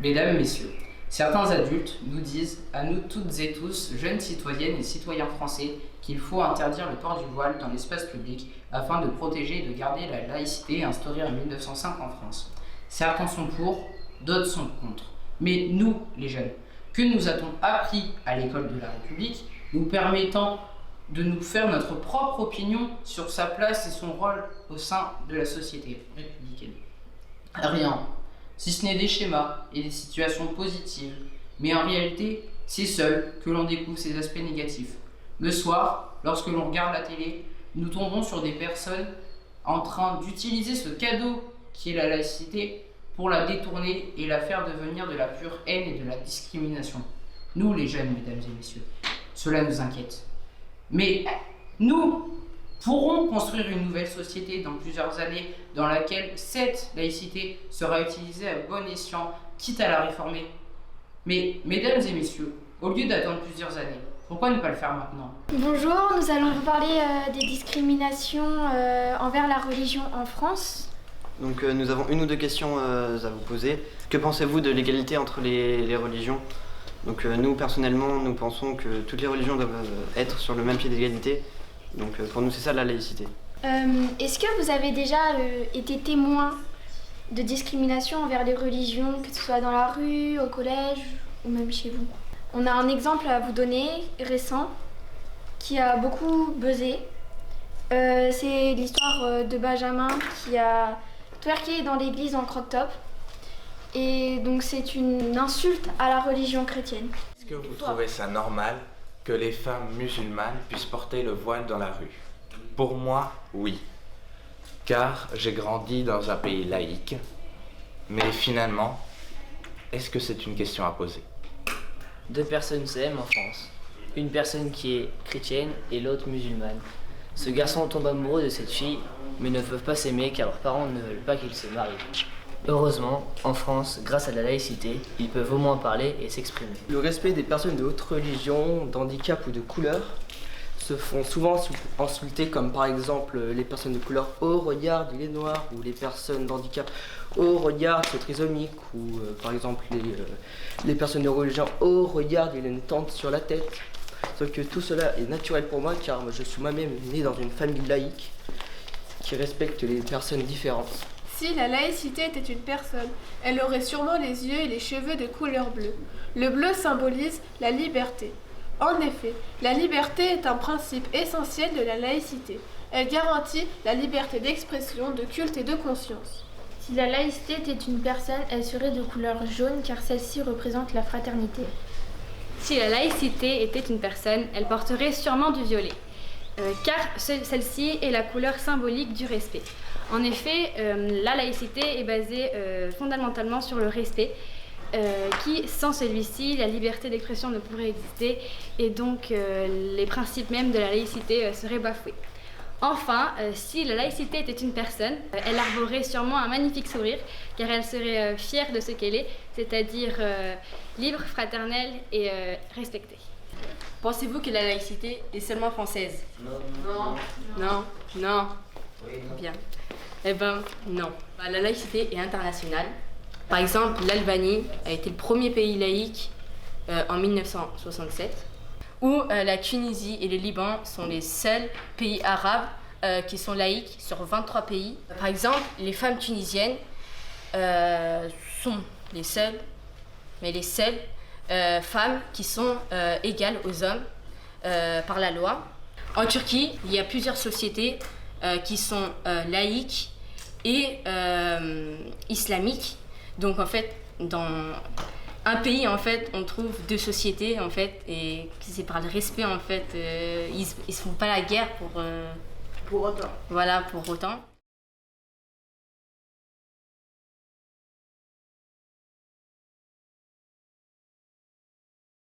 Mesdames, Messieurs, certains adultes nous disent, à nous toutes et tous, jeunes citoyennes et citoyens français, qu'il faut interdire le port du voile dans l'espace public afin de protéger et de garder la laïcité instaurée en 1905 en France. Certains sont pour, d'autres sont contre. Mais nous, les jeunes, que nous a-t-on appris à l'école de la République, nous permettant de nous faire notre propre opinion sur sa place et son rôle au sein de la société républicaine? Rien, si ce n'est des schémas et des situations positives, mais en réalité, c'est seul que l'on découvre ces aspects négatifs. Le soir, lorsque l'on regarde la télé, nous tombons sur des personnes en train d'utiliser ce cadeau qui est la laïcité pour la détourner et la faire devenir de la pure haine et de la discrimination. Nous, les jeunes, mesdames et messieurs, cela nous inquiète. Mais nous pourrons construire une nouvelle société dans plusieurs années dans laquelle cette laïcité sera utilisée à bon escient, quitte à la réformer. Mais, mesdames et messieurs, au lieu d'attendre plusieurs années, pourquoi ne pas le faire maintenant? Bonjour, nous allons vous parler des discriminations envers la religion en France. Donc nous avons une ou deux questions à vous poser. Que pensez-vous de l'égalité entre les religions? Donc nous, personnellement, nous pensons que toutes les religions doivent être sur le même pied d'égalité. Donc pour nous, c'est ça la laïcité. Est-ce que vous avez déjà été témoin de discrimination envers les religions, que ce soit dans la rue, au collège ou même chez vous? On a un exemple à vous donner, récent, qui a beaucoup buzzé. C'est l'histoire de Benjamin qui a twerké dans l'église en crop-top. Et donc c'est une insulte à la religion chrétienne. Est-ce que vous trouvez ça normal que les femmes musulmanes puissent porter le voile dans la rue? Pour moi, oui. Car j'ai grandi dans un pays laïque. Mais finalement, est-ce que c'est une question à poser? Deux personnes s'aiment en France. Une personne qui est chrétienne et l'autre musulmane. Ce garçon tombe amoureux de cette fille, mais ne peuvent pas s'aimer car leurs parents ne veulent pas qu'ils se marient. Heureusement, en France, grâce à la laïcité, ils peuvent au moins parler et s'exprimer. Le respect des personnes de haute religion, d'handicap ou de couleur se font souvent insulter, comme par exemple les personnes de couleur oh regarde il est noir, ou les personnes d'handicap oh regarde c'est trisomique, ou par exemple les personnes de religion oh regarde il a une tente sur la tête. Sauf que tout cela est naturel pour moi car je suis moi-même né dans une famille laïque qui respecte les personnes différentes. Si la laïcité était une personne, elle aurait sûrement les yeux et les cheveux de couleur bleue. Le bleu symbolise la liberté. En effet, la liberté est un principe essentiel de la laïcité. Elle garantit la liberté d'expression, de culte et de conscience. Si la laïcité était une personne, elle serait de couleur jaune car celle-ci représente la fraternité. Si la laïcité était une personne, elle porterait sûrement du violet, car celle-ci est la couleur symbolique du respect. En effet, la laïcité est basée fondamentalement sur le respect, qui, sans celui-ci, la liberté d'expression ne pourrait exister et donc les principes même de la laïcité seraient bafoués. Enfin, si la laïcité était une personne, elle arborerait sûrement un magnifique sourire, car elle serait fière de ce qu'elle est, c'est-à-dire libre, fraternelle et respectée. Pensez-vous que la laïcité est seulement française? Non. Bien. Eh ben, non. La laïcité est internationale. Par exemple, l'Albanie a été le premier pays laïque en 1967. Où la Tunisie et le Liban sont les seuls pays arabes qui sont laïques sur 23 pays. Par exemple, les femmes tunisiennes sont les seules femmes qui sont égales aux hommes par la loi. En Turquie, il y a plusieurs sociétés qui sont laïques et islamiques. Donc en fait, dans un pays, en fait, on trouve deux sociétés, en fait, et c'est par le respect, en fait, ils se font pas la guerre pour autant. Voilà, pour autant.